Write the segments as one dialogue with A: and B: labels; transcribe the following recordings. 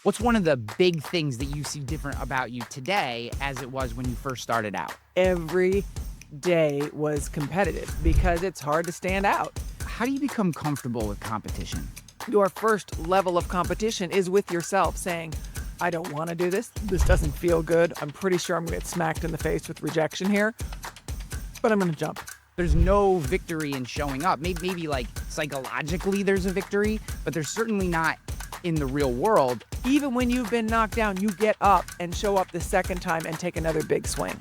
A: What's one of the big things that you see different about you today as it was when you first started out?
B: Every day was competitive because it's hard to stand out.
A: How do you become comfortable with competition?
B: Your first level of competition is with yourself saying, I don't want to do this. This doesn't feel good. I'm pretty sure I'm going to get smacked in the face with rejection here, but I'm going to jump.
A: There's no victory in showing up. Maybe like psychologically there's a victory, but there's certainly not in the real world.
B: Even when you've been knocked down, you get up and show up the second time and take another big swing.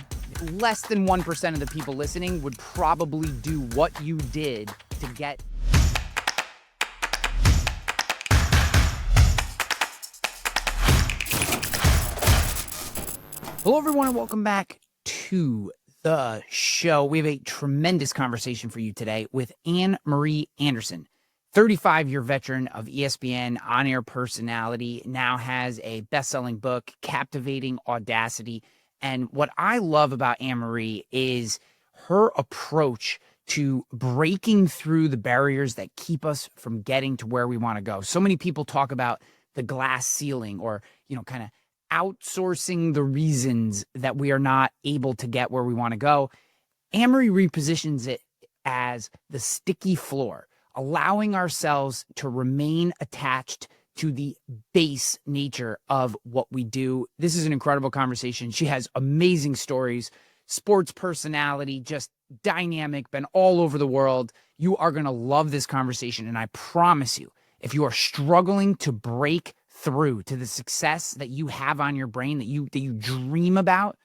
A: Less than 1% of the people listening would probably do what you did to get. Hello, everyone, and welcome back to the show. We have a tremendous conversation for you today with Anne-Marie Anderson, 35-year veteran of ESPN, on-air personality, now has a best-selling book, Cultivating Audacity. And what I love about Anne-Marie is her approach to breaking through the barriers that keep us from getting to where we want to go. So many people talk about the glass ceiling or, kind of outsourcing the reasons that we are not able to get where we want to go. Anne-Marie repositions it as the sticky floor, allowing ourselves to remain attached to the base nature of what we do. This is an incredible conversation. She has amazing stories, sports personality, just dynamic, been all over the world. You are going to love this conversation. And I promise you, if you are struggling to break through to the success that you have on your brain, that you dream about,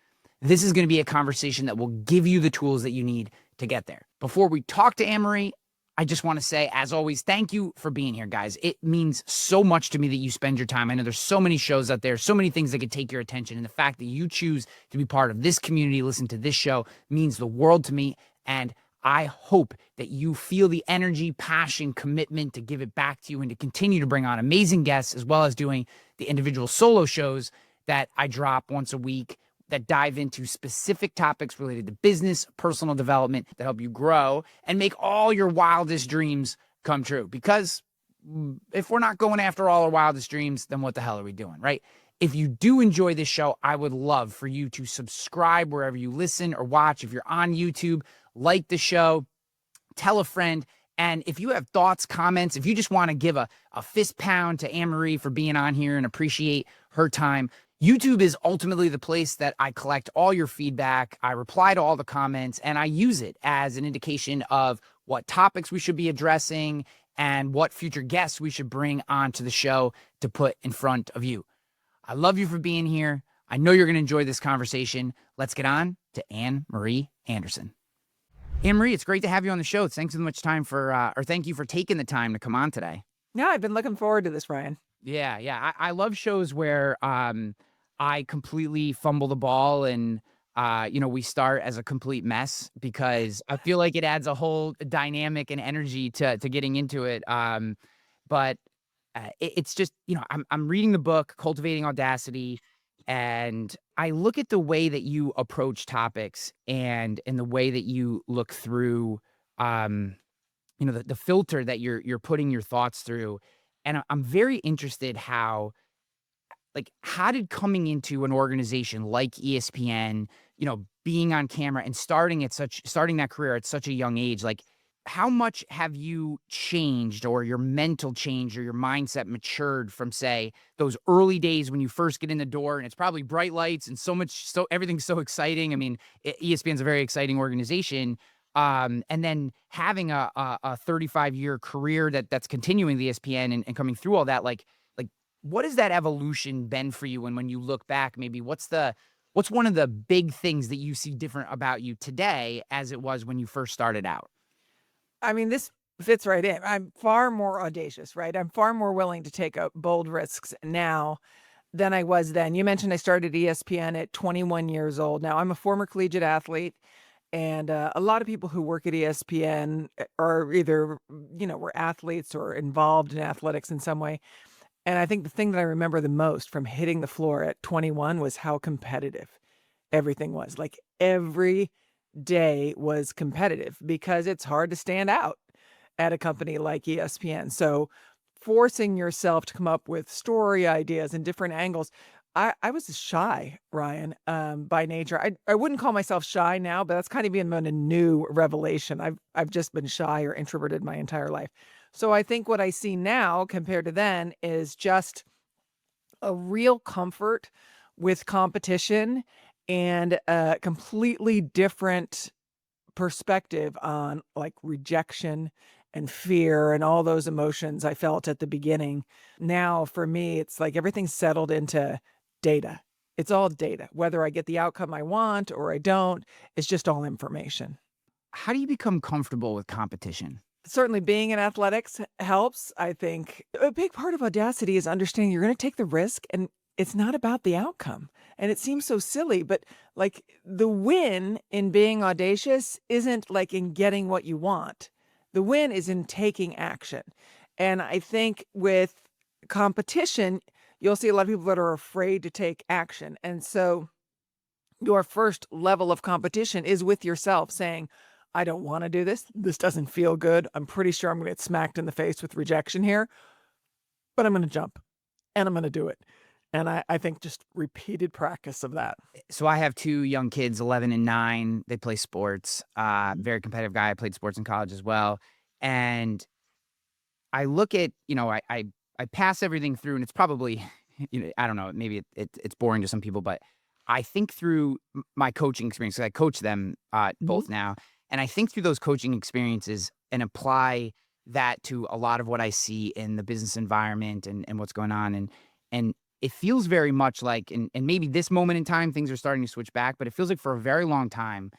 A: this is going to be a conversation that will give you the tools that you need to get there. Before we talk to Anne-Marie, I just want to say, as always, thank you for being here, guys. It means so much to me that you spend your time. I know there's so many shows out there, so many things that could take your attention. And the fact that you choose to be part of this community, listen to this show, means the world to me. And I hope that you feel the energy, passion, commitment to give it back to you and to continue to bring on amazing guests, as well as doing the individual solo shows that I drop once a week that dive into specific topics related to business, personal development that help you grow and make all your wildest dreams come true. Because if we're not going after all our wildest dreams, then what the hell are we doing, right? If you do enjoy this show, I would love for you to subscribe wherever you listen or watch. If you're on YouTube, like the show, tell a friend. And if you have thoughts, comments, if you just want to give a fist pound to Anne-Marie for being on here and appreciate her time, YouTube is ultimately the place that I collect all your feedback. I reply to all the comments, and I use it as an indication of what topics we should be addressing and what future guests we should bring onto the show to put in front of you. I love you for being here. I know you're going to enjoy this conversation. Let's get on to Anne-Marie Anderson. Anne-Marie, it's great to have you on the show. Thanks so much thank you for taking the time to come on today.
B: Yeah, I've been looking forward to this, Ryan.
A: Yeah. I love shows where I completely fumble the ball and we start as a complete mess, because I feel like it adds a whole dynamic and energy to getting into it. But it's just, I'm reading the book, Cultivating Audacity, and I look at the way that you approach topics and the way that you look through, the filter that you're putting your thoughts through. And I'm very interested how did coming into an organization like ESPN, being on camera and starting that career at such a young age, how much have you changed, or your mental change, or your mindset matured from, say, those early days when you first get in the door and it's probably bright lights and everything's so exciting. I mean, ESPN's a very exciting organization. And then having a 35-year career that's continuing the ESPN and coming through all that, what has that evolution been for you? And when you look back, maybe what's one of the big things that you see different about you today as it was when you first started out?
B: I mean, this fits right in. I'm far more audacious, right? I'm far more willing to take bold risks now than I was then. You mentioned I started ESPN at 21 years old. Now, I'm a former collegiate athlete, and a lot of people who work at ESPN are either, were athletes or involved in athletics in some way. And I think the thing that I remember the most from hitting the floor at 21 was how competitive everything was. Like, every day was competitive because it's hard to stand out at a company like ESPN. So forcing yourself to come up with story ideas and different angles. I was shy, Ryan, by nature. I wouldn't call myself shy now, but that's kind of even a new revelation. I've just been shy or introverted my entire life. So I think what I see now compared to then is just a real comfort with competition and a completely different perspective on like rejection and fear and all those emotions I felt at the beginning. Now, for me, it's like everything's settled into data. It's all data. Whether I get the outcome I want or I don't, it's just all information.
A: How do you become comfortable with competition?
B: Certainly being in athletics helps. I think a big part of Audacity is understanding you're going to take the risk and it's not about the outcome. And it seems so silly, but like the win in being audacious isn't like in getting what you want. The win is in taking action. And I think with competition, you'll see a lot of people that are afraid to take action. And so your first level of competition is with yourself saying, I don't want to do this. This doesn't feel good. I'm pretty sure I'm going to get smacked in the face with rejection here, but I'm going to jump and I'm going to do it. And I think just repeated practice of that.
A: So I have two young kids, 11 and 9. They play sports. Very competitive guy. I played sports in college as well. And I look at, I pass everything through, and it's probably, I don't know, maybe it's boring to some people, but I think through my coaching experience, 'cause I coach them both now, and I think through those coaching experiences and apply that to a lot of what I see in the business environment and what's going on. And it feels very much like, and maybe this moment in time, things are starting to switch back, but it feels like for a very long time,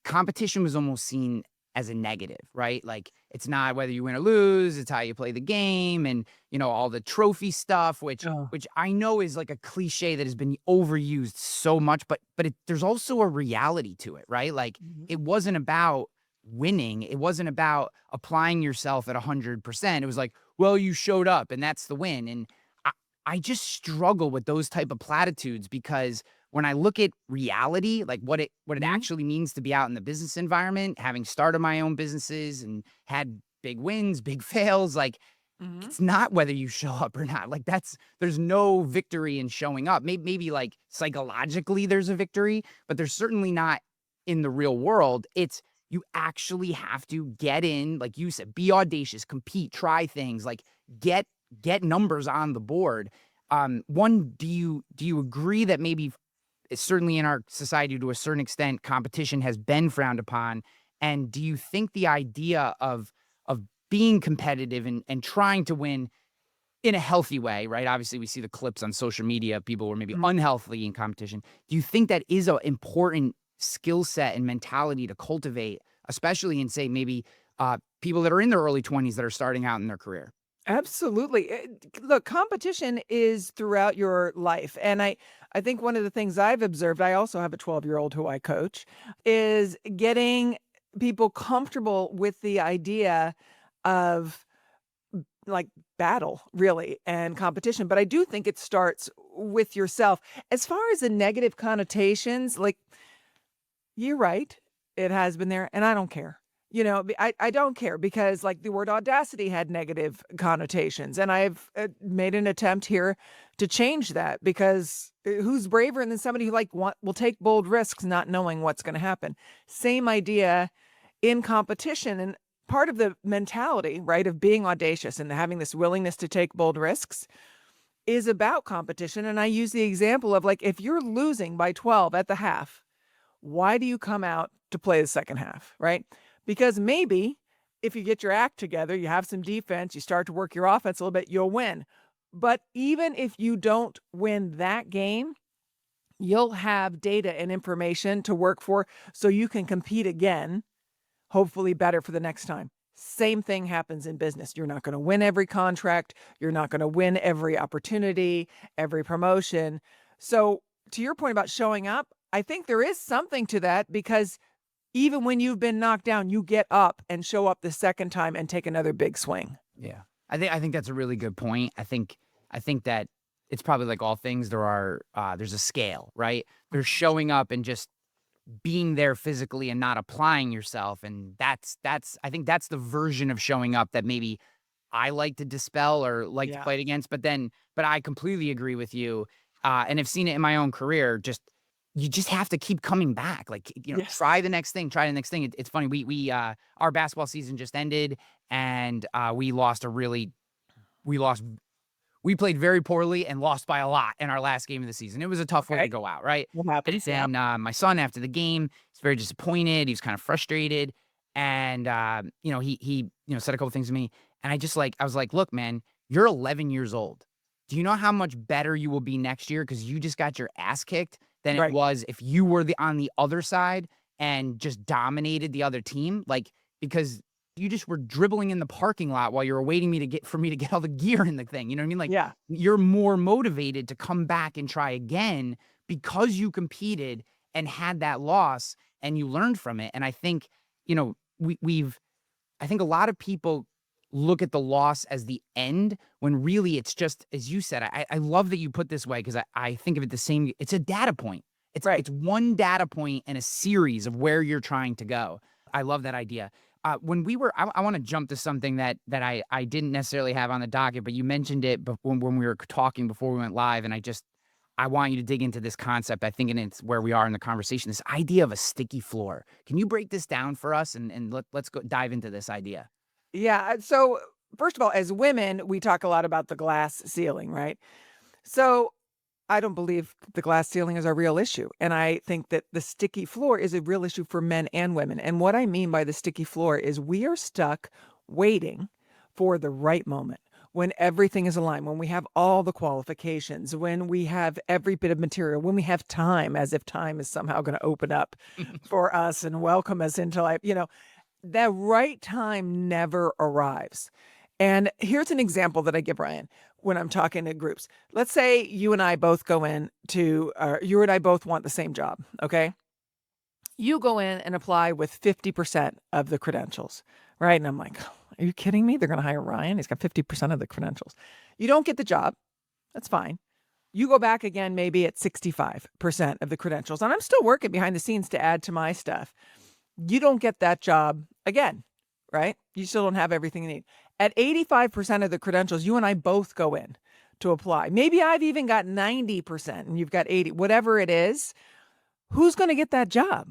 A: competition was almost seen as a negative, right? Like it's not whether you win or lose, it's how you play the game and all the trophy stuff, which
B: Oh.
A: which I know is like a cliche that has been overused so much, but there's also a reality to it, right? Like
B: Mhm.
A: it wasn't about winning, it wasn't about applying yourself at 100%. It was like, well, you showed up and that's the win. And I, I just struggle with those type of platitudes because when I look at reality, like what it
B: Mhm.
A: actually means to be out in the business environment, having started my own businesses and had big wins, big fails, like
B: Mhm.
A: it's not whether you show up or not. Like there's no victory in showing up. Maybe like psychologically there's a victory, but there's certainly not in the real world. It's you actually have to get in, like you said, be audacious, compete, try things, like get numbers on the board. One, do you agree that maybe certainly in our society to a certain extent, competition has been frowned upon? And do you think the idea of being competitive and trying to win in a healthy way, right? Obviously, we see the clips on social media, people who are maybe
B: Mhm.
A: unhealthy in competition. Do you think that is an important skill set and mentality to cultivate, especially in, say, maybe people that are in their early 20s that are starting out in their career?
B: Absolutely. Look, competition is throughout your life. And I think one of the things I've observed, I also have a 12-year-old who I coach, is getting people comfortable with the idea of like battle, really, and competition. But I do think it starts with yourself. As far as the negative connotations, like you're right. It has been there, and I don't care. I don't care because, like, the word audacity had negative connotations, and I've, made an attempt here to change that because, who's braver than somebody who, like, will take bold risks not knowing what's gonna happen? Same idea in competition, and part of the mentality, right, of being audacious and having this willingness to take bold risks is about competition, and I use the example of, like, if you're losing by 12 at the half, why do you come out to play the second half, right? Because maybe if you get your act together, you have some defense, you start to work your offense a little bit, you'll win. But even if you don't win that game, you'll have data and information to work for so you can compete again, hopefully better for the next time. Same thing happens in business. You're not going to win every contract, you're not going to win every opportunity, every promotion. So, to your point about showing up, I think there is something to that because even when you've been knocked down, you get up and show up the second time and take another big swing.
A: Yeah. I think that's a really good point. I think that it's probably like all things, there's a scale, right? There's showing up and just being there physically and not applying yourself. And that's I think that's the version of showing up that maybe I like to dispel or like to
B: Yeah.
A: fight against. But I completely agree with you. And I've seen it in my own career. You just have to keep coming back. Like,
B: Yes.
A: try the next thing, try the next thing. It's funny. Our basketball season just ended, and we lost we lost we played very poorly and lost by a lot in our last game of the season. It was a tough way to
B: Okay.
A: go out, right?
B: What happens? Yeah.
A: And my son, after the game, he's very disappointed. He was kind of frustrated, and he said a couple things to me, and I was like, "Look, man, you're 11 years old. Do you know how much better you will be next year because you just got your ass kicked than it
B: Right.
A: was if you were on the other side and just dominated the other team? Like, because you just were dribbling in the parking lot while you were waiting for me to get all the gear in the thing. You know what I mean? Like,
B: Yeah.
A: you're more motivated to come back and try again because you competed and had that loss and you learned from it. And I think, I think a lot of people look at the loss as the end when really it's just, as you said, I love that you put this way because I think of it the same. It's a data point.
B: Right.
A: It's one data point in a series of where you're trying to go. I love that idea. I want to jump to something that I didn't necessarily have on the docket, but you mentioned it when we were talking before we went live, and I want you to dig into this concept. I think, and it's where we are in the conversation. This idea of a sticky floor. Can you break this down for us and let's go dive into this idea?
B: Yeah. So, first of all, as women, we talk a lot about the glass ceiling, right? So, I don't believe the glass ceiling is a real issue. And I think that the sticky floor is a real issue for men and women. And what I mean by the sticky floor is we are stuck waiting for the right moment when everything is aligned, when we have all the qualifications, when we have every bit of material, when we have time, as if time is somehow going to open up for us and welcome us into life. That right time never arrives. And here's an example that I give Ryan when I'm talking to groups. Let's say you and I both go in to, you and I both want the same job, okay? You go in and apply with 50% of the credentials, right? And I'm like, are you kidding me? They're going to hire Ryan. He's got 50% of the credentials. You don't get the job. That's fine. You go back again, maybe at 65% of the credentials. And I'm still working behind the scenes to add to my stuff. You don't get that job again, right? You still don't have everything you need. At 85% of the credentials, you and I both go in to apply. Maybe I've even got 90% and you've got 80, whatever it is. Who's going to get that job?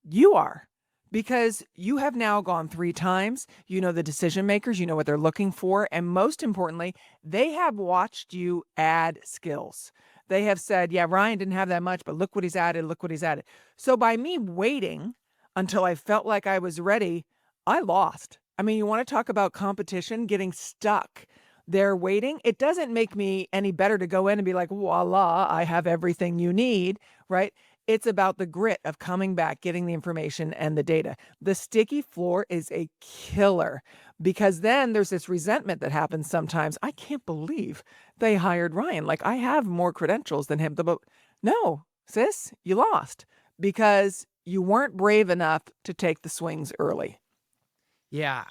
B: You are, because you have now gone 3 times. You know the decision makers, you know what they're looking for. And most importantly, they have watched you add skills. They have said, yeah, Ryan didn't have that much, but look what he's added. Look what he's added. So by me waiting until I felt like I was ready, I lost. I mean, you want to talk about competition, getting stuck there waiting? It doesn't make me any better to go in and be like, voila, I have everything you need, right? It's about the grit of coming back, getting the information and the data. The sticky floor is a killer because then there's this resentment that happens sometimes. I can't believe they hired Ryan. Like, I have more credentials than him. But no, sis, you lost because you weren't brave enough to take the swings early.
A: Yeah,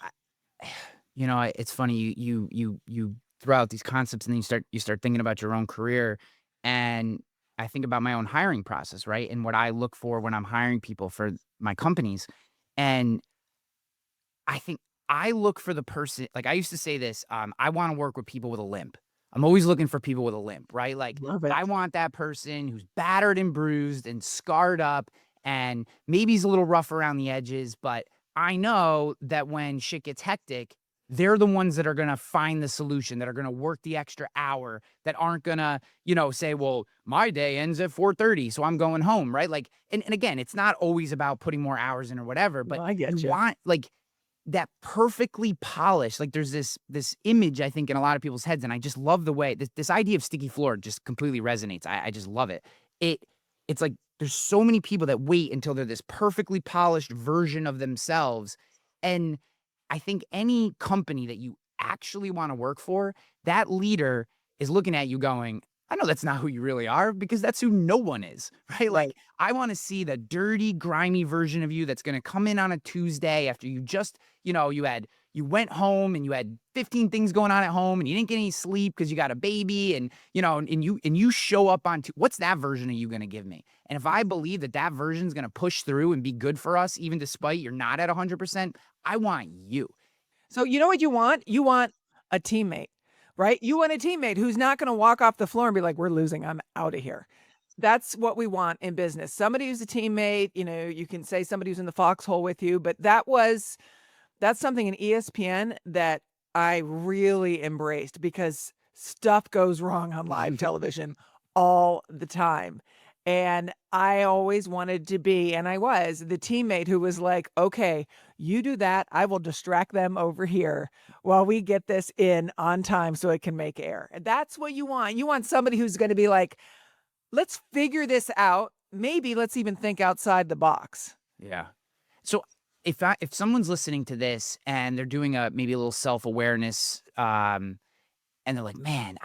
A: it's funny you throw out these concepts and then you start thinking about your own career, and I think about my own hiring process, right? And what I look for when I'm hiring people for my companies, and I think I look for the person. Like, I used to say this, I want to work with people with a limp. I'm always looking for people with a limp, right? Like,
B: Love
A: I
B: it.
A: want that person who's battered and bruised and scarred up, and maybe he's a little rough around the edges, but I know that when shit gets hectic, they're the ones that are going to find the solution, that are going to work the extra hour, that aren't going to, say, well, my day ends at 4:30, so I'm going home, right? Like, and again, it's not always about putting more hours in or whatever,
B: No,
A: but
B: I
A: you
B: get you.
A: want, like, that perfectly polished, like, there's this image, I think, in a lot of people's heads, and I just love the way this idea of sticky floor just completely resonates. I just love it. It's like there's so many people that wait until they're this perfectly polished version of themselves, and I think any company that you actually wanna work for, that leader is looking at you going, "I know that's not who you really are because that's who no one is," right? Like,
B: Right.
A: I wanna see the dirty, grimy version of you that's gonna come in on a Tuesday after you just, you went home and you had 15 things going on at home and you didn't get any sleep because you got a baby and, and you show up on what's that version of you gonna give me? And if I believe that that version's gonna push through and be good for us even despite you're not at 100%, I want you.
B: So you know what you want? You want a teammate, right? You want a teammate who's not going to walk off the floor and be like, we're losing, I'm out of here. That's what we want in business. Somebody who's a teammate, you can say somebody who's in the foxhole with you, but that's something in ESPN that I really embraced because stuff goes wrong on live television all the time. And I always wanted to be, and I was, the teammate who was like, okay, you do that. I will distract them over here while we get this in on time so it can make air. And that's what you want. You want somebody who's going to be like, let's figure this out. Maybe let's even think outside the box.
A: Yeah. So if someone's listening to this and they're doing maybe a little self-awareness, and they're like, man,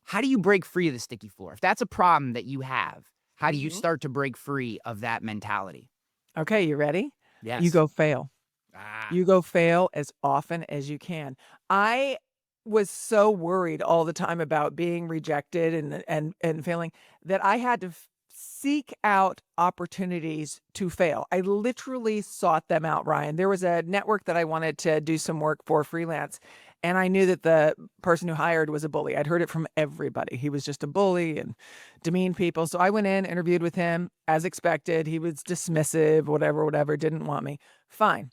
A: how do you break free of the sticky floor? If that's a problem that you have, how do you start to break free of that mentality?
B: Okay, you ready?
A: Yes.
B: You go fail.
A: Ah.
B: You go fail as often as you can. I was so worried all the time about being rejected and failing that I had to seek out opportunities to fail. I literally sought them out, Ryan. There was a network that I wanted to do some work for freelance, and I knew that the person who hired was a bully. I'd heard it from everybody. He was just a bully and demeaned people. So I went in, interviewed with him as expected. He was dismissive, whatever, didn't want me. Fine.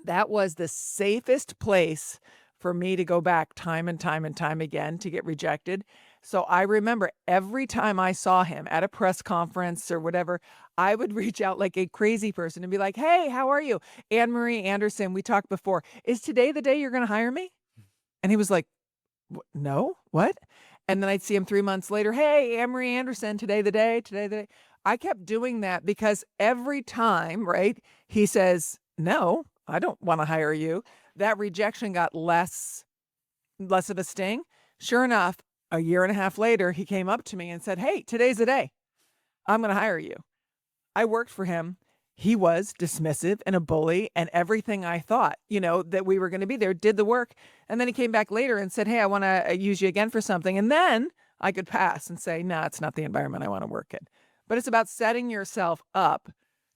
B: That was the safest place for me to go back time and time and time again to get rejected. So I remember every time I saw him at a press conference or whatever, I would reach out like a crazy person and be like, hey, how are you? Anne Marie Anderson, we talked before. Is today the day you're going to hire me? And he was like, no, what? And then I'd see him 3 months later. Hey, Anne Marie Anderson, today the day. I kept doing that because every time, right, he says, no, I don't want to hire you. That rejection got less of a sting. Sure enough, a year and a half later, he came up to me and said, hey, today's the day. I'm going to hire you. I worked for him. He was dismissive and a bully and everything I thought, that we were going to be there, did the work. And then he came back later and said, hey, I want to use you again for something. And then I could pass and say, no, it's not the environment I want to work in. But it's about setting yourself up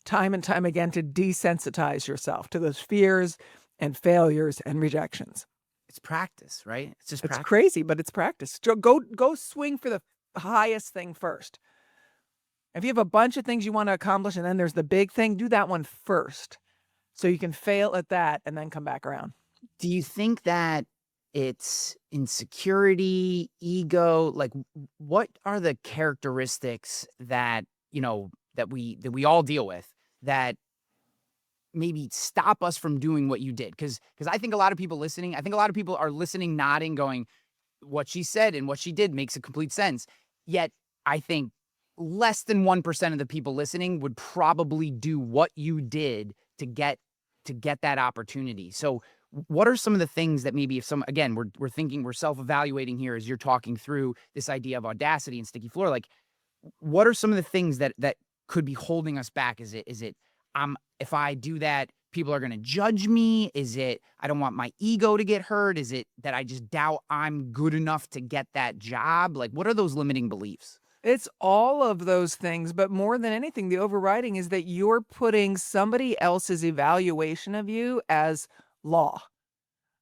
B: time and time again to desensitize yourself to those fears and failures and rejections.
A: It's practice, right? It's just
B: It's
A: practice.
B: crazy, but it's practice. Go swing for the highest thing first. If you have a bunch of things you want to accomplish and then there's the big thing, do that one first so you can fail at that and then come back around.
A: Do you think that it's insecurity, ego? Like, what are the characteristics that, that we all deal with that maybe stop us from doing what you did? Because I think a lot of people are listening, nodding, going, what she said and what she did makes a complete sense. Yet I think less than 1% of the people listening would probably do what you did to get that opportunity. So what are some of the things that maybe again, we're self-evaluating here as you're talking through this idea of audacity and sticky floor, like what are some of the things that could be holding us back? Is it if I do that, people are going to judge me? Is it I don't want my ego to get hurt? Is it that I just doubt I'm good enough to get that job? Like, what are those limiting beliefs?
B: It's all of those things, but more than anything, the overriding is that you're putting somebody else's evaluation of you as law,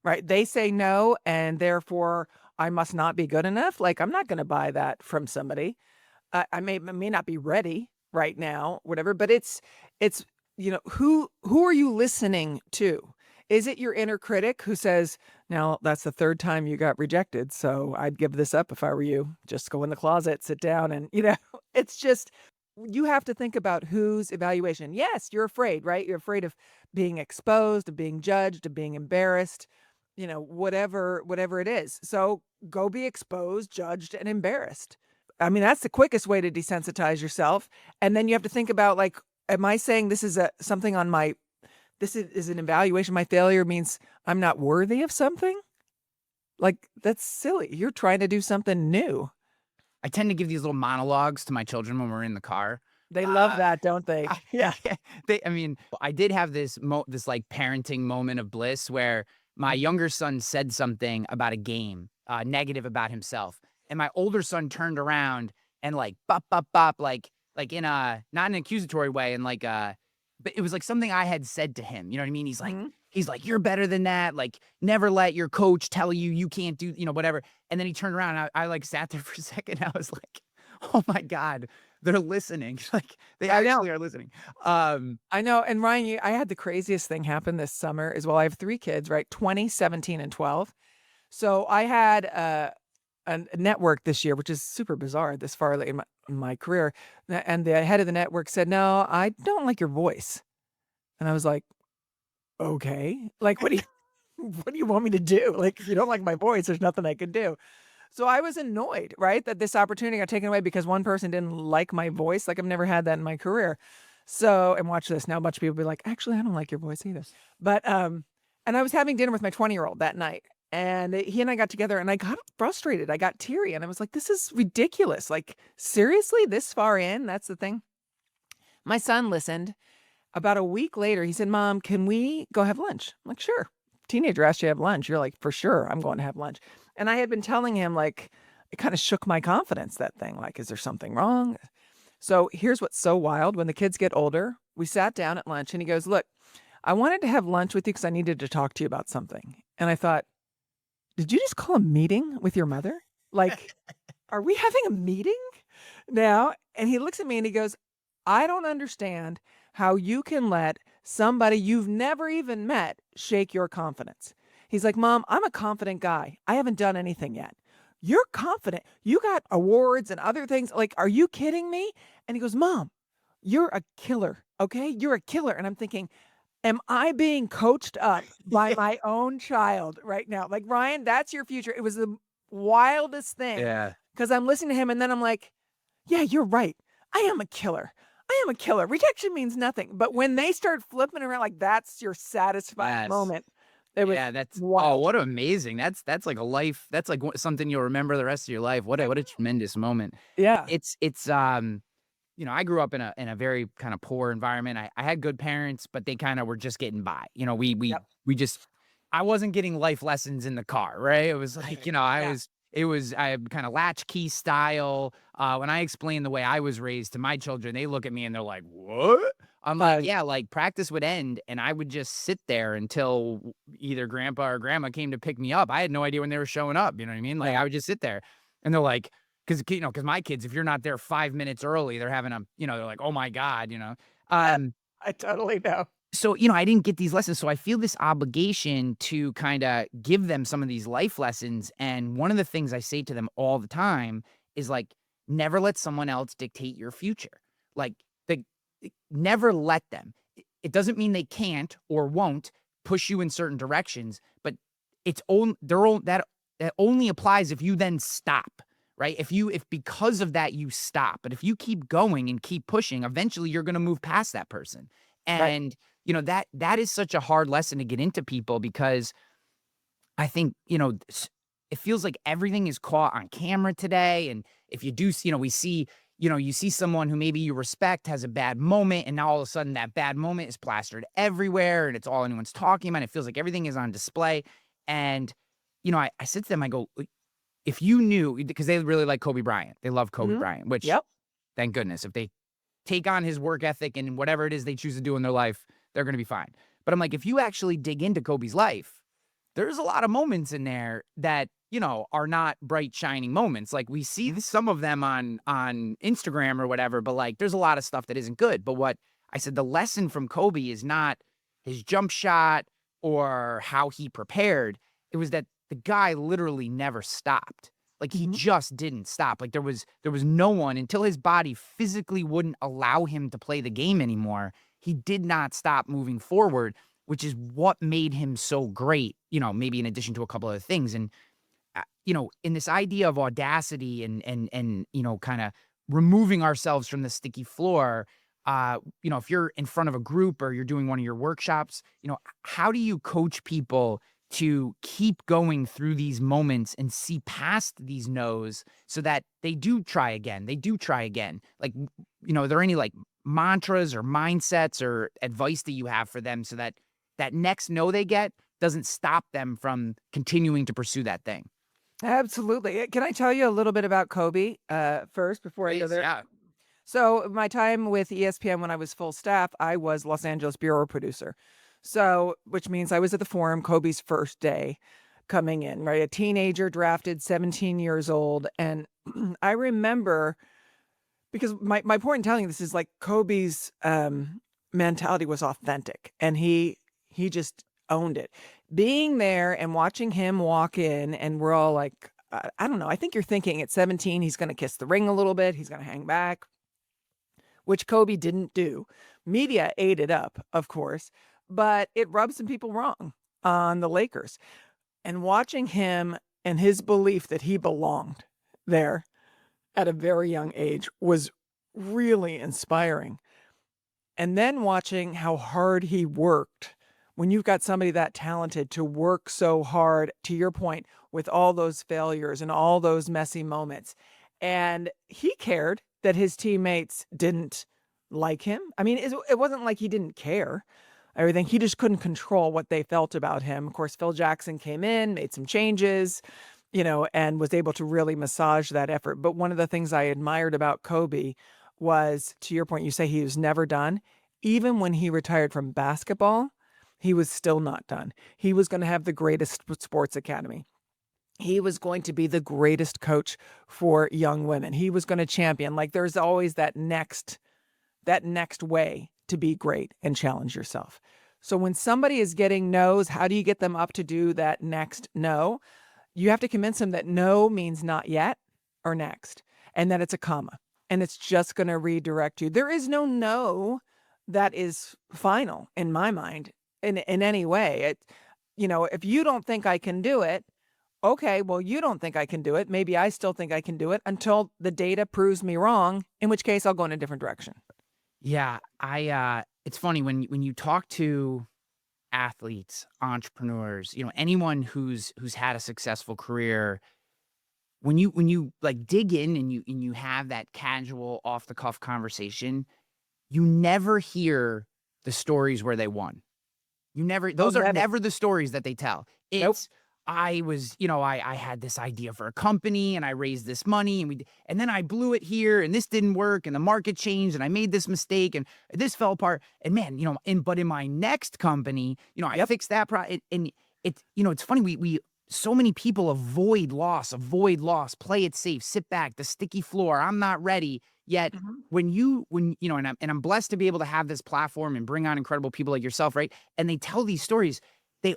B: right? They say no, and therefore I must not be good enough. Like, I'm not going to buy that from somebody. I may not be ready right now, whatever, but it's who are you listening to? Is it your inner critic who says, now that's the third time you got rejected, so I'd give this up if I were you. Just go in the closet, sit down, and it's just, you have to think about whose evaluation. Yes, you're afraid, right? You're afraid of being exposed, of being judged, of being embarrassed, whatever it is. So go be exposed, judged, and embarrassed. I mean, that's the quickest way to desensitize yourself. And then you have to think about, like, am I saying this is something on my, this is an evaluation? My failure means I'm not worthy of something? Like, that's silly. You're trying to do something new.
A: I tend to give these little monologues to my children when we're in the car.
B: They love that, don't they? Yeah.
A: I did have this like parenting moment of bliss where my younger son said something about a game, negative about himself. And my older son turned around and like, bop, bop, bop, like in a, not in an accusatory way. And like, but it was like something I had said to him. You know what I mean? He's like, he's like, "You're better than that. Like, never let your coach tell you you can't do, whatever." And then he turned around. And I like sat there for a second. I was like, "Oh my god, they're listening. Like, they
B: I know.
A: actually are listening." Um,
B: I know. And Ryan, I had the craziest thing happen this summer as well. I have 3 kids, right? 20, 17, and 12. So I had a network this year, which is super bizarre this far late in my career. And the head of the network said, "No, I don't like your voice." And I was like, "Okay, like, what do you what do you want me to do? Like, if you don't like my voice, there's nothing I can do." So I was annoyed, right, that this opportunity got taken away because one person didn't like my voice. Like, I've never had that in my career. So, and watch this. Now a bunch of people be like, "Actually, I don't like your voice either." But, and I was having dinner with my 20-year-old that night, and he and I got together, and I got frustrated. I got teary, and I was like, "This is ridiculous. Like, seriously, this far in? That's the thing." My son listened. About a week later, he said, "Mom, can we go have lunch?" I'm like, "Sure." Teenager asked you to have lunch. You're like, "For sure, I'm going to have lunch." And I had been telling him, like, it kind of shook my confidence, that thing. Like, is there something wrong? So here's what's so wild. When the kids get older, we sat down at lunch and he goes, "Look, I wanted to have lunch with you because I needed to talk to you about something." And I thought, did you just call a meeting with your mother? Like, are we having a meeting now? And he looks at me and he goes, "I don't understand how you can let somebody you've never even met shake your confidence." He's like, "Mom, I'm a confident guy. I haven't done anything yet. You're confident. You got awards and other things. Like, are you kidding me?" And he goes, "Mom, you're a killer. Okay. You're a killer." And I'm thinking, am I being coached up by my own child right now? Like, Ryan, that's your future. It was the wildest thing
A: yeah.
B: because I'm listening to him and then I'm like, yeah, you're right. I am a killer. I am a killer. Rejection means nothing. But when they start flipping around, like, that's your satisfying
A: Yes.
B: moment. It was
A: Yeah,
B: wild.
A: what amazing. That's like a life. That's like something you'll remember the rest of your life.
B: I
A: What a
B: know.
A: tremendous moment.
B: Yeah.
A: It's I grew up in a very kind of poor environment. I had good parents, but they kind of were just getting by.
B: Yep.
A: We just I wasn't getting life lessons in the car, right? It was like,
B: Yeah.
A: I kind of latchkey style. When I explain the way I was raised to my children, they look at me and they're like, "What?" I'm like,
B: Uh,
A: "Yeah, like practice would end and I would just sit there until either grandpa or grandma came to pick me up. I had no idea when they were showing up, you know what I mean? Like
B: yeah.
A: I would just sit there and they're like, because my kids, if you're not there 5 minutes early, they're having they're like, "Oh my god."
B: I totally know.
A: So, I didn't get these lessons. So I feel this obligation to kind of give them some of these life lessons. And one of the things I say to them all the time is like, never let someone else dictate your future. Like, never let them. It doesn't mean they can't or won't push you in certain directions, but it's only that only applies if you then stop, right? If because of that you stop, but if you keep going and keep pushing, eventually you're going to move past that person.
B: Right.
A: And that is such a hard lesson to get into people because I think, it feels like everything is caught on camera today. And if you do, we see, you see someone who maybe you respect has a bad moment, and now all of a sudden that bad moment is plastered everywhere and it's all anyone's talking about. It feels like everything is on display. And, I said to them, I go, if you knew, because they really like Kobe Bryant, they love Kobe
B: Mhm.
A: Bryant, which
B: Yep.
A: thank goodness, if they take on his work ethic and whatever it is they choose to do in their life, they're going to be fine. But I'm like, if you actually dig into Kobe's life, there's a lot of moments in there that, are not bright shining moments. Like we see some of them on Instagram or whatever, but like there's a lot of stuff that isn't good. But what I said, the lesson from Kobe is not his jump shot or how he prepared. It was that the guy literally never stopped. Like he
B: Mhm.
A: just didn't stop. Like there was no one until his body physically wouldn't allow him to play the game anymore. He did not stop moving forward, which is what made him so great, maybe in addition to a couple other things. And, in this idea of audacity and kind of removing ourselves from the sticky floor, if you're in front of a group or you're doing one of your workshops, how do you coach people to keep going through these moments and see past these no's so that they do try again? They do try again. Like, are there any like mantras or mindsets or advice that you have for them so that that next no they get doesn't stop them from continuing to pursue that thing?
B: Absolutely. Can I tell you a little bit about Kobe first before I go
A: Please,
B: there?
A: yeah.
B: So my time with ESPN when I was full staff, I was Los Angeles bureau producer. So, which means I was at the Forum, Kobe's first day coming in, right? A teenager drafted, 17 years old. And I remember, because my point in telling you this is like Kobe's mentality was authentic, and he just owned it. Being there and watching him walk in, and we're all like, I don't know. I think you're thinking at 17, he's going to kiss the ring a little bit. He's going to hang back, which Kobe didn't do. Media ate it up, of course, but it rubbed some people wrong on the Lakers. And watching him and his belief that he belonged there at a very young age was really inspiring. And then watching how hard he worked, when you've got somebody that talented to work so hard, to your point, with all those failures and all those messy moments. And he cared that his teammates didn't like him. I mean, it wasn't like he didn't care. Everything. He just couldn't control what they felt about him. Of course, Phil Jackson came in, made some changes, and was able to really massage that effort. But one of the things I admired about Kobe was, to your point, you say he was never done. Even when he retired from basketball, he was still not done. He was going to have the greatest sports academy. He was going to be the greatest coach for young women. He was going to champion. Like, there's always that next way to be great and challenge yourself. So when somebody is getting no's, how do you get them up to do that next no? You have to convince them that no means not yet or next, and that it's a comma, and it's just going to redirect you. There is no no that is final in my mind in any way. If you don't think I can do it, okay, well, you don't think I can do it. Maybe I still think I can do it until the data proves me wrong, in which case I'll go in a different direction.
A: Yeah, it's funny when you talk to athletes, entrepreneurs, anyone who's had a successful career, when you like dig in and you have that casual off the cuff conversation, you never hear the stories where they won. Those are never the stories that they tell.
B: Nope.
A: It's I was, I had this idea for a company and I raised this money and then I blew it here and this didn't work and the market changed and I made this mistake and this fell apart. And man, but in my next company, I fixed that and it's funny. We so many people avoid loss, play it safe, sit back, the sticky floor. I'm not ready yet. And I'm blessed to be able to have this platform and bring on incredible people like yourself, right? And they tell these stories. They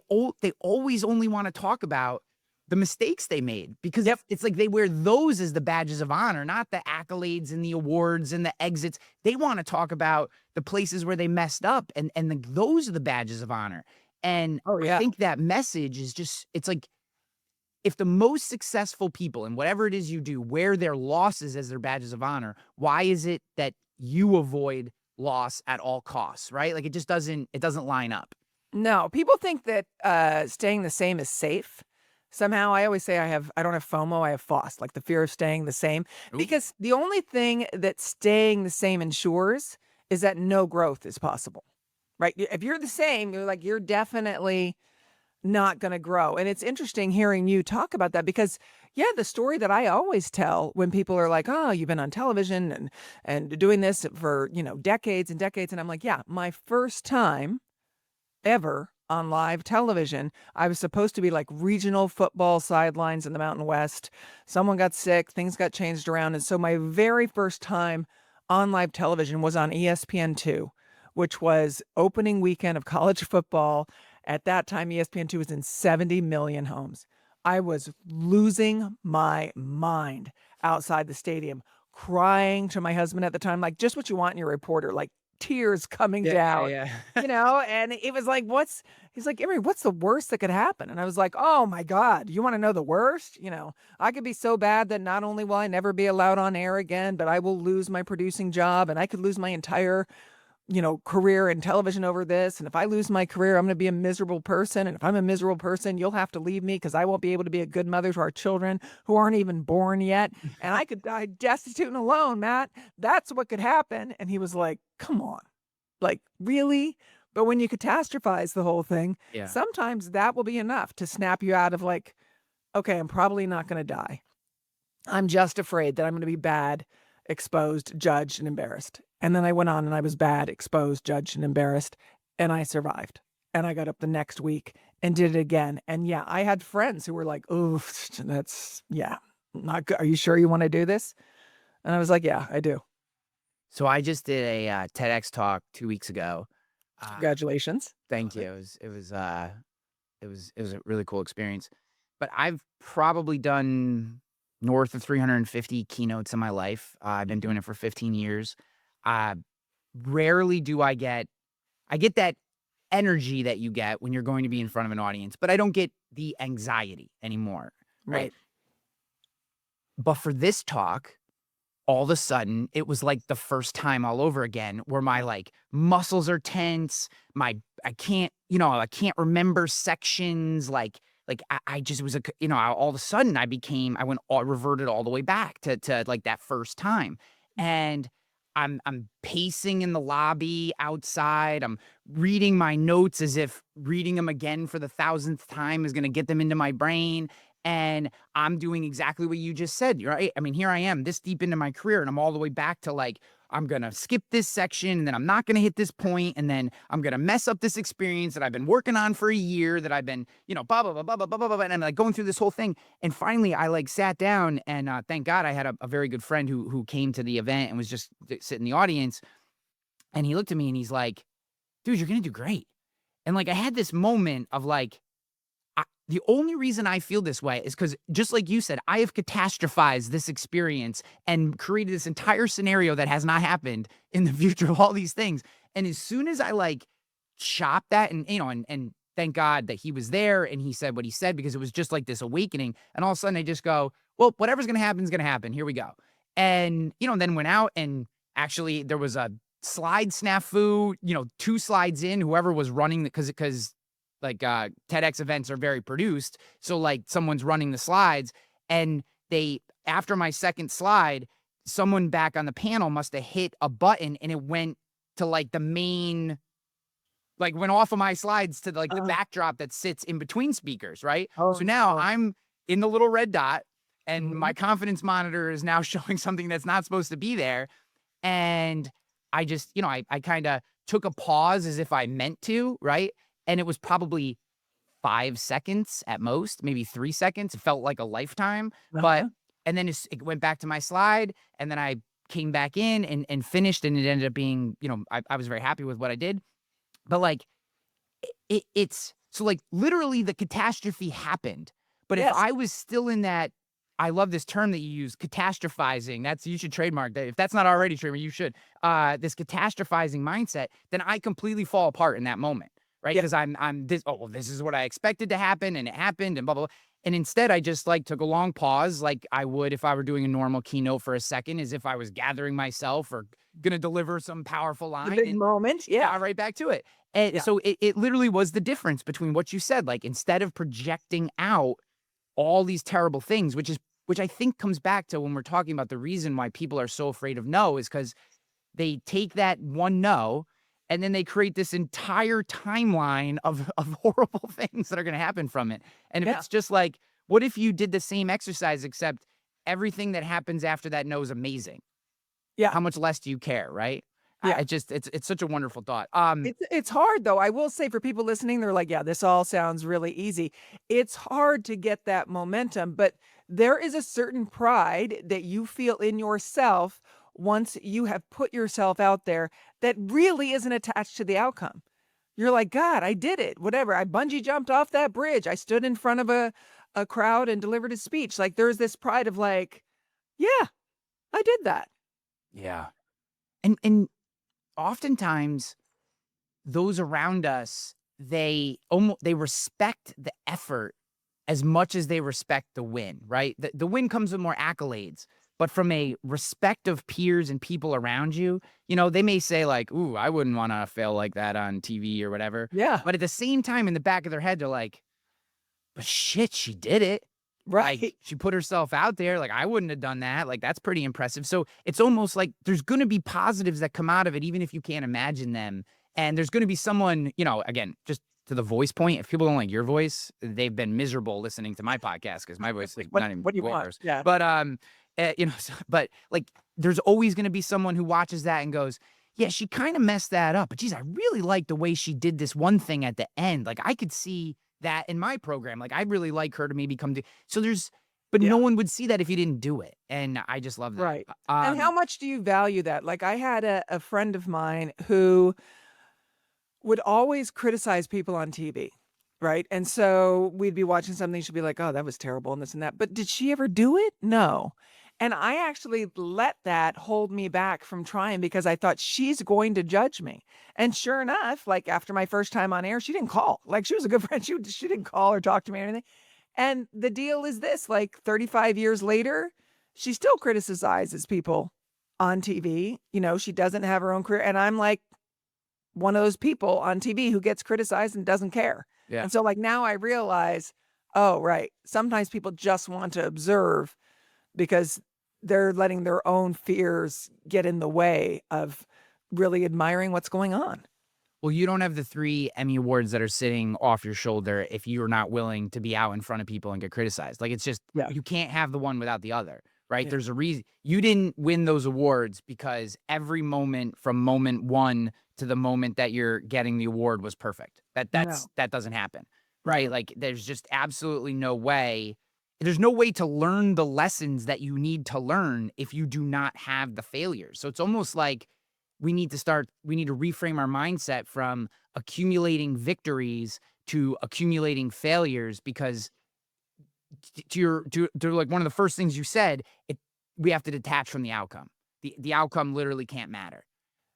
A: always only want to talk about the mistakes they made because it's like they wear those as the badges of honor, not the accolades and the awards and the exits. They want to talk about the places where they messed up and those are the badges of honor. And I think that message is just, it's like, if the most successful people in whatever it is you do wear their losses as their badges of honor, why is it that you avoid loss at all costs, right? Like it doesn't line up.
B: No, people think that staying the same is safe. Somehow I always say I don't have FOMO, I have FOSS, like the fear of staying the same. Ooh. Because the only thing that staying the same ensures is that no growth is possible, right? If you're the same, you're definitely not going to grow. And it's interesting hearing you talk about that because, the story that I always tell when people are like, oh, you've been on television and doing this for, decades and decades. And I'm like, yeah, my first time ever on live television, I was supposed to be like regional football sidelines in the Mountain West. Someone got sick, things got changed around. And so my very first time on live television was on ESPN2, which was opening weekend of college football. At that time, ESPN2 was in 70 million homes. I was losing my mind outside the stadium, crying to my husband at the time, like just what you want in your reporter, like tears coming down, and it was like, he's like, Emery, what's the worst that could happen? And I was like, oh my God, you want to know the worst? I could be so bad that not only will I never be allowed on air again, but I will lose my producing job and I could lose my entire, career in television over this. And if I lose my career, I'm going to be a miserable person. And if I'm a miserable person, you'll have to leave me because I won't be able to be a good mother to our children who aren't even born yet. And I could die destitute and alone, Matt. That's what could happen. And he was like, come on, like, really? But when you catastrophize the whole thing, sometimes that will be enough to snap you out of like, okay, I'm probably not going to die. I'm just afraid that I'm going to be bad, exposed, judged, and embarrassed. And then I went on and I was bad, exposed, judged, and embarrassed, and I survived. And I got up the next week and did it again. And yeah, I had friends who were like, "Oh, that's not good. Are you sure you want to do this?" And I was like, "Yeah, I do."
A: So I just did a TEDx talk 2 weeks ago.
B: Congratulations.
A: Thank you. It was a really cool experience. But I've probably done north of 350 keynotes in my life. I've been doing it for 15 years. Uh, Rarely do I get that energy that you get when you're going to be in front of an audience, but I don't get the anxiety anymore.
B: Right.
A: But for this talk, all of a sudden, it was like the first time all over again where my like muscles are tense. I can't remember sections. I just was all of a sudden reverted all the way back to like that first time. And I'm pacing in the lobby outside. I'm reading my notes as if reading them again for the 1,000th time is going to get them into my brain. And I'm doing exactly what you just said, right? I mean, here I am this deep into my career and I'm all the way back to like, I'm going to skip this section and then I'm not going to hit this point and then I'm going to mess up this experience that I've been working on for a year that I've been, blah, blah, blah, blah, blah, blah, blah, blah, and I'm like going through this whole thing. And finally I like sat down and thank God I had a very good friend who came to the event and was just sitting in the audience. And he looked at me and he's like, dude, you're going to do great. And like, I had this moment of like, the only reason I feel this way is because, just like you said, I have catastrophized this experience and created this entire scenario that has not happened in the future of all these things. And as soon as I like chopped that and thank God that he was there and he said what he said, because it was just like this awakening. And all of a sudden I just go, well, whatever's going to happen is going to happen. Here we go. And, then went out and actually there was a slide snafu, 2 slides in, whoever was running because like TEDx events are very produced. So like someone's running the slides and after my second slide, someone back on the panel must have hit a button and it went to like the main, like went off of my slides to like the backdrop that sits in between speakers. Right.
B: Oh,
A: so now I'm in the little red dot and my confidence monitor is now showing something that's not supposed to be there. And I just, I kind of took a pause as if I meant to, right? And it was probably 5 seconds at most, maybe 3 seconds. It felt like a lifetime. And then it went back to my slide. And then I came back in and finished. And it ended up being, I was very happy with what I did. But like, it's so like literally the catastrophe happened. But if I was still in that, I love this term that you use, catastrophizing. You should trademark that. If that's not already trademarked, you should. This catastrophizing mindset, then I completely fall apart in that moment. Right. Because I'm this, this is what I expected to happen and it happened and blah, blah, blah. And instead I just like took a long pause like I would if I were doing a normal keynote for a second, as if I was gathering myself or going to deliver some powerful line.
B: The big moment. Yeah.
A: Right back to it. And so it literally was the difference between what you said. Like instead of projecting out all these terrible things, which I think comes back to when we're talking about the reason why people are so afraid of no is because they take that one no and then they create this entire timeline of horrible things that are going to happen from it. And if it's just like, what if you did the same exercise, except everything that happens after that no is amazing?
B: Yeah.
A: How much less do you care, right?
B: Yeah.
A: It's such a wonderful thought.
B: It's hard though. I will say for people listening, they're like, yeah, this all sounds really easy. It's hard to get that momentum, but there is a certain pride that you feel in yourself once you have put yourself out there that really isn't attached to the outcome. You're like, God, I did it. Whatever. I bungee jumped off that bridge. I stood in front of a crowd and delivered a speech. Like there's this pride of like, yeah, I did that.
A: Yeah. And oftentimes those around us, they respect the effort as much as they respect the win, right? The win comes with more accolades. But from a respect of peers and people around you, they may say like, ooh, I wouldn't want to fail like that on TV or whatever.
B: Yeah.
A: But at the same time, in the back of their head, they're like, but shit, she did it.
B: Right.
A: Like, she put herself out there. Like, I wouldn't have done that. Like, that's pretty impressive. So it's almost like there's going to be positives that come out of it, even if you can't imagine them. And there's going to be someone, again, just to the voice point, if people don't like your voice, they've been miserable listening to my podcast because my voice is not even
B: what do you want? Yeah.
A: But, but like, there's always going to be someone who watches that and goes, Yeah, she kind of messed that up. But geez, I really like the way she did this one thing at the end. Like I could see that in my program. Like I really like her to maybe come to. So but no
B: Yeah.
A: one would see that if you didn't do it, and I just love that.
B: Right. And how much do you value that? Like I had a friend of mine who would always criticize people on TV, right? And so we'd be watching something, she'd be like, "Oh, that was terrible," and this and that. But did she ever do it? No. And I actually let that hold me back from trying because I thought she's going to judge me. And sure enough, like after my first time on air, she didn't call. Like she was a good friend. She didn't call or talk to me or anything. And the deal is this, like 35 years later, she still criticizes people on TV. You know, she doesn't have her own career. And I'm like, one of those people on TV who gets criticized and doesn't care.
A: Yeah.
B: And so like now I realize, oh, right. Sometimes people just want to observe because they're letting their own fears get in the way of really admiring what's going on.
A: Well, you don't have the 3 Emmy Awards that are sitting off your shoulder if you're not willing to be out in front of people and get criticized. Like, it's just,
B: Yeah.
A: you can't have the one without the other, right?
B: Yeah.
A: There's a reason. You didn't win those awards because every moment from moment 1 to the moment that you're getting the award was perfect. That doesn't happen, right? Like, there's just absolutely no way. There's no way to learn the lessons that you need to learn if you do not have the failures. So it's almost like we need to reframe our mindset from accumulating victories to accumulating failures, because to like one of the first things you said, we have to detach from the outcome. The outcome literally can't matter.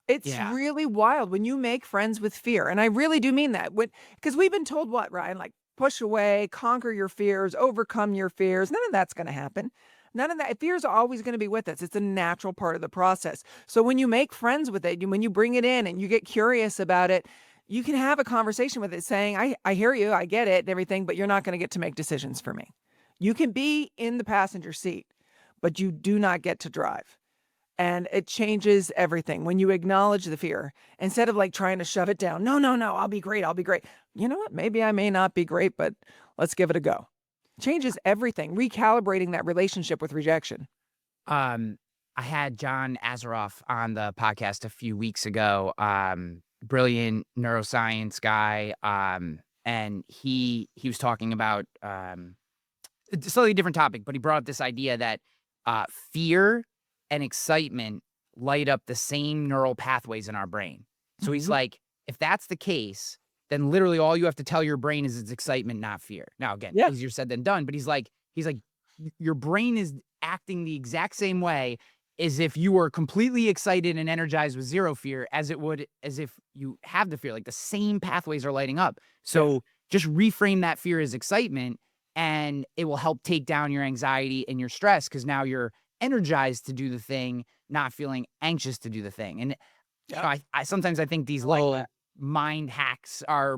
B: It's really wild when you make friends with fear. And I really do mean that. Because we've been told what, Ryan? Like push away, conquer your fears, overcome your fears. None of that's going to happen. None of that. Fears are always going to be with us. It's a natural part of the process. So when you make friends with it, when you bring it in and you get curious about it, you can have a conversation with it saying, I hear you, I get it and everything, but you're not going to get to make decisions for me. You can be in the passenger seat, but you do not get to drive. And it changes everything when you acknowledge the fear instead of like trying to shove it down. No, I'll be great. I'll be great. You know what? Maybe I may not be great, but let's give it a go. Changes everything, recalibrating that relationship with rejection.
A: I had John Azaroff on the podcast a few weeks ago. Brilliant neuroscience guy. And he was talking about a slightly different topic, but he brought up this idea that fear and excitement light up the same neural pathways in our brain. So he's like, if that's the case, then literally all you have to tell your brain is it's excitement, not fear. Now, again, easier said than done, but he's like, your brain is acting the exact same way as if you were completely excited and energized with zero fear as if you have the fear. Like the same pathways are lighting up. So just reframe that fear as excitement, and it will help take down your anxiety and your stress, because now you're energized to do the thing, not feeling anxious to do the thing. And I sometimes I think these little mind hacks are,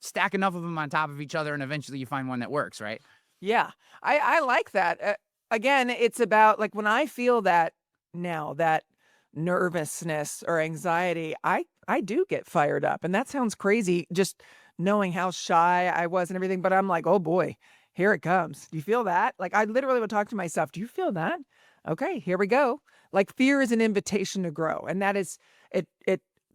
A: stack enough of them on top of each other, and eventually you find one that works, right?
B: Yeah, I like that. Again, it's about like when I feel that now, that nervousness or anxiety, I do get fired up. And that sounds crazy, just knowing how shy I was and everything. But I'm like, oh boy, here it comes. Do you feel that? Like I literally would talk to myself, do you feel that? Okay, here we go. Like fear is an invitation to grow. And that is, it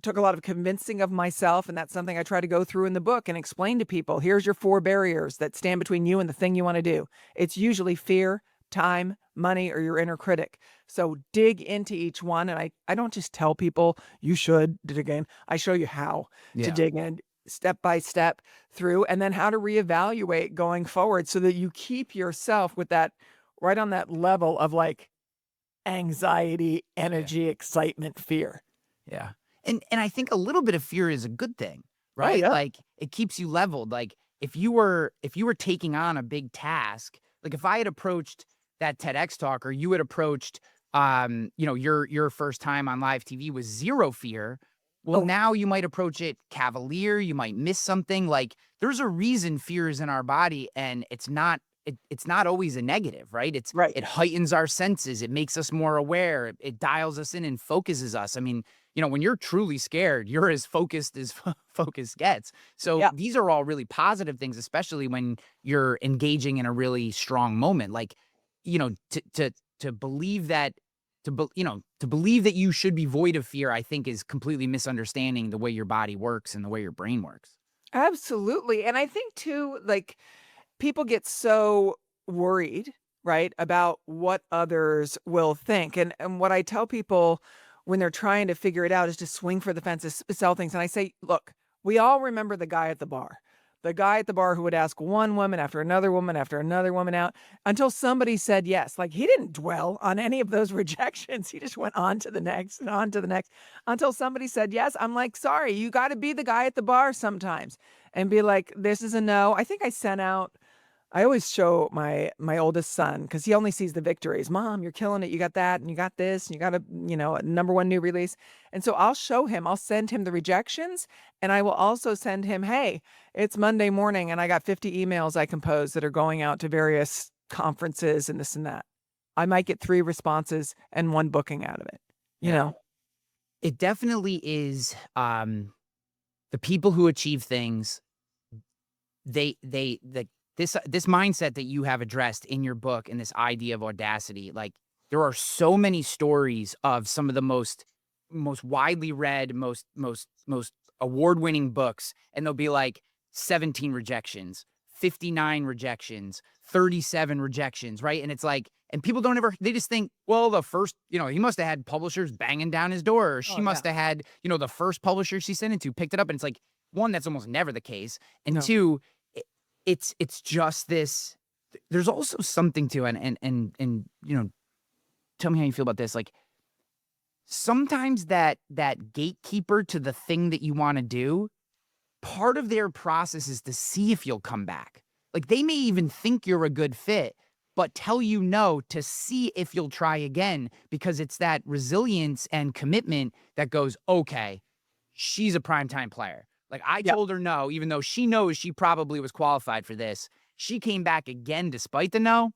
B: took a lot of convincing of myself. And that's something I try to go through in the book and explain to people. Here's your 4 barriers that stand between you and the thing you want to do. It's usually fear, time, money, or your inner critic. So dig into each one. And I don't just tell people you should dig in. I show you how to dig in step by step through, and then how to reevaluate going forward so that you keep yourself with that right on that level of like anxiety, energy, excitement, fear.
A: Yeah. And I think a little bit of fear is a good thing, right?
B: yeah.
A: Like it keeps you leveled. Like if you were taking on a big task, like if I had approached that TEDx talk, or you had approached your first time on live TV with zero fear, well, now you might approach it cavalier, you might miss something. Like there's a reason fear is in our body, and it's not always a negative, right? It heightens our senses, it makes us more aware, it dials us in and focuses us. I mean, when you're truly scared, you're as focused as focus gets. So these are all really positive things, especially when you're engaging in a really strong moment. Like, to believe that to believe that you should be void of fear, I think is completely misunderstanding the way your body works and the way your brain works.
B: Absolutely. And I think too, like, people get so worried, right, about what others will think. And what I tell people when they're trying to figure it out is to swing for the fences, sell things. And I say, look, we all remember the guy at the bar. The guy at the bar who would ask one woman after another woman out until somebody said yes. Like, he didn't dwell on any of those rejections. He just went on to the next and on to the next until somebody said yes. I'm like, sorry, you got to be the guy at the bar sometimes and be like, this is a no. I think I sent out, I always show my oldest son because he only sees the victories. Mom, you're killing it. You got that, and you got this, and you got a number one new release. And so I'll show him. I'll send him the rejections, and I will also send him, hey, it's Monday morning, and I got 50 emails I composed that are going out to various conferences and this and that. I might get 3 responses and 1 booking out of it. You
A: Yeah.
B: know,
A: It definitely is. The people who achieve things, this mindset that you have addressed in your book and this idea of audacity, like there are so many stories of some of the most widely read, most award-winning books, and they'll be like 17 rejections, 59 rejections, 37 rejections, right? And it's like, and people don't ever, they just think, well, the first, he must have had publishers banging down his door, or she
B: oh yeah,
A: must have had, the first publisher she sent it to picked it up. And it's like, one, that's almost never the case. And
B: no,
A: two, it's just this, there's also something to it, and tell me how you feel about this. Like, sometimes that gatekeeper to the thing that you want to do, part of their process is to see if you'll come back. Like, they may even think you're a good fit, but tell you no to see if you'll try again, because it's that resilience and commitment that goes, okay, she's a primetime player. Like, I
B: yeah,
A: told her no, even though she knows she probably was qualified for this. She came back again despite the no.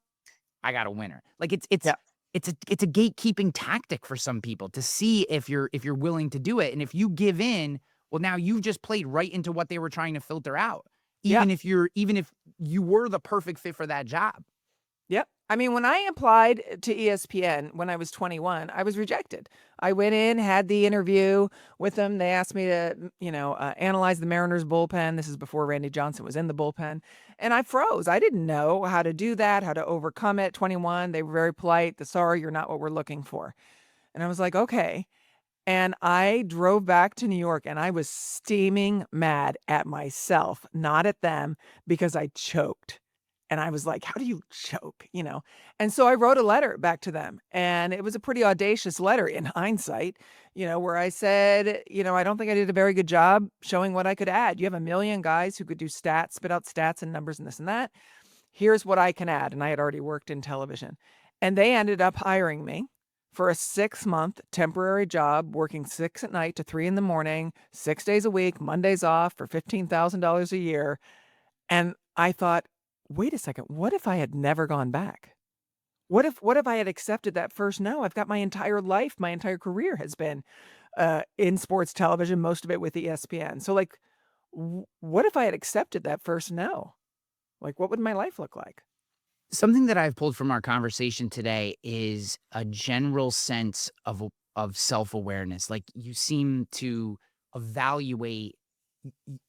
A: I got a winner. Like,
B: yeah.
A: it's a gatekeeping tactic for some people to see if you're willing to do it. And if you give in, well, now you've just played right into what they were trying to filter out.
B: Yeah.
A: Even if you were the perfect fit for that job.
B: Yep. I mean, when I applied to ESPN when I was 21, I was rejected. I went in, had the interview with them. They asked me to, analyze the Mariners bullpen. This is before Randy Johnson was in the bullpen. And I froze. I didn't know how to do that, how to overcome it. 21, they were very polite. Sorry, you're not what we're looking for. And I was like, okay. And I drove back to New York and I was steaming mad at myself, not at them, because I choked. And I was like, how do you choke? And so I wrote a letter back to them. And it was a pretty audacious letter in hindsight, where I said, I don't think I did a very good job showing what I could add. You have a million guys who could do stats, spit out stats and numbers and this and that. Here's what I can add. And I had already worked in television. And they ended up hiring me for a 6-month temporary job, working 6 at night to 3 in the morning, 6 days a week, Mondays off, for $15,000 a year. And I thought, wait a second, what if I had never gone back? What if I had accepted that first no? I've got my entire life, my entire career has been in sports television, most of it with ESPN. So like, what if I had accepted that first no? Like, what would my life look like?
A: Something that I've pulled from our conversation today is a general sense of self-awareness. Like, you seem to evaluate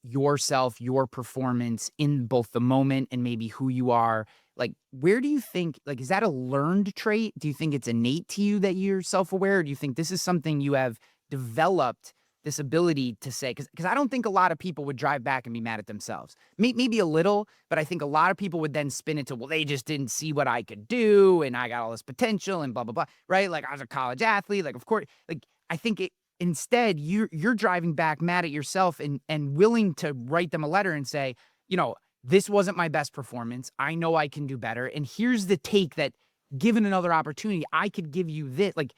A: yourself, your performance in both the moment and maybe who you are. Like, where do you think, like, is that a learned trait? Do you think it's innate to you that you're self-aware? Or do you think this is something you have developed, this ability to say? Because I don't think a lot of people would drive back and be mad at themselves. Maybe a little, but I think a lot of people would then spin it to, well, they just didn't see what I could do, and I got all this potential and blah, blah, blah, right? Like, I was a college athlete. Like, of course, like, I think instead, you're driving back mad at yourself and willing to write them a letter and say, this wasn't my best performance. I know I can do better. And here's the take that, given another opportunity, I could give you this. Like,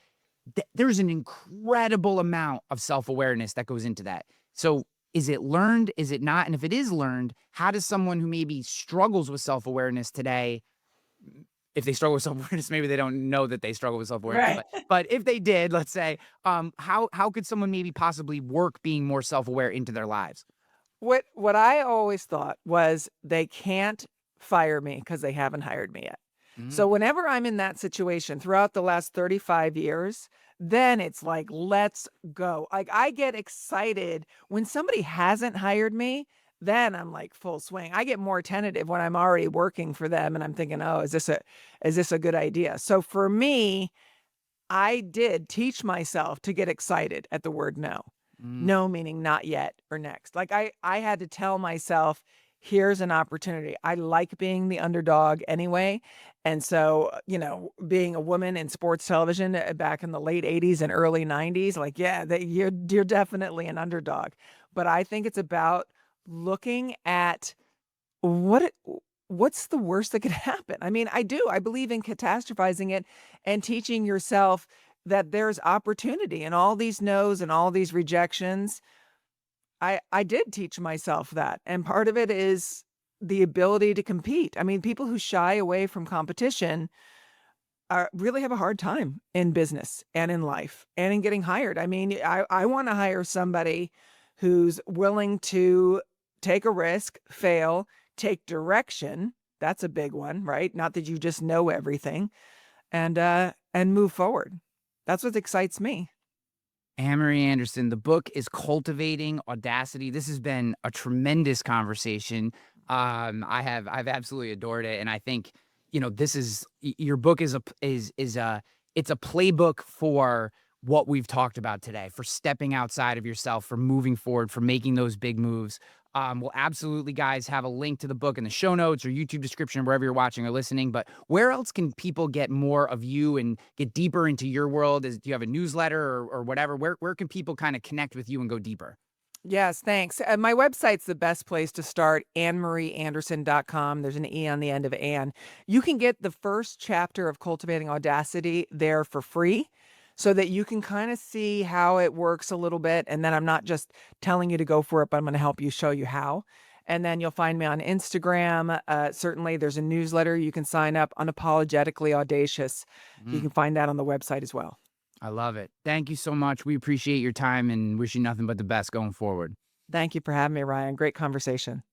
A: there's an incredible amount of self-awareness that goes into that. So is it learned? Is it not? And if it is learned, how does someone who maybe struggles with self-awareness today, if they struggle with self-awareness, maybe they don't know that they struggle with self-awareness,
B: Right.
A: but if they did, let's say, how could someone maybe possibly work being more self-aware into their lives?
B: What I always thought was they can't fire me because they haven't hired me yet. So
A: Mm.
B: whenever I'm in that situation throughout the last 35 years, then it's like, let's go. Like I get excited when somebody hasn't hired me, then I'm like full swing. I get more tentative when I'm already working for them and I'm thinking, "Oh, is this a good idea?" So for me, I did teach myself to get excited at the word no.
A: Mm.
B: No meaning not yet or next. Like I had to tell myself, here's an opportunity. I like being the underdog anyway. And so, being a woman in sports television back in the late 80s and early 90s, like, yeah, you're definitely an underdog. But I think it's about looking at what it what's the worst that could happen? I mean, I do. I believe in catastrophizing it and teaching yourself that there's opportunity in all these no's and all these rejections. I did teach myself that, and part of it is the ability to compete. I mean, people who shy away from competition really have a hard time in business and in life and in getting hired. I mean, I wanna hire somebody who's willing to take a risk, fail, take direction. That's a big one, right? Not that you just know everything, and move forward. That's what excites me.
A: Amory Anderson, the book is Cultivating Audacity. This has been a tremendous conversation. I've absolutely adored it, and I think this is your book is a it's a playbook for what we've talked about today, for stepping outside of yourself, for moving forward, for making those big moves. We'll absolutely, guys, have a link to the book in the show notes or YouTube description, wherever you're watching or listening. But where else can people get more of you and get deeper into your world? Do you have a newsletter or whatever? Where can people kind of connect with you and go deeper?
B: Yes, thanks. My website's the best place to start, AnnMarieAnderson.com. There's an E on the end of Ann. You can get the first chapter of Cultivating Audacity there for free so that you can kind of see how it works a little bit. And then I'm not just telling you to go for it, but I'm going to help you show you how. And then you'll find me on Instagram. Certainly, there's a newsletter you can sign up, Unapologetically Audacious. You
A: Mm,
B: can find that on the website as well.
A: I love it. Thank you so much. We appreciate your time and wish you nothing but the best going forward.
B: Thank you for having me, Ryan. Great conversation.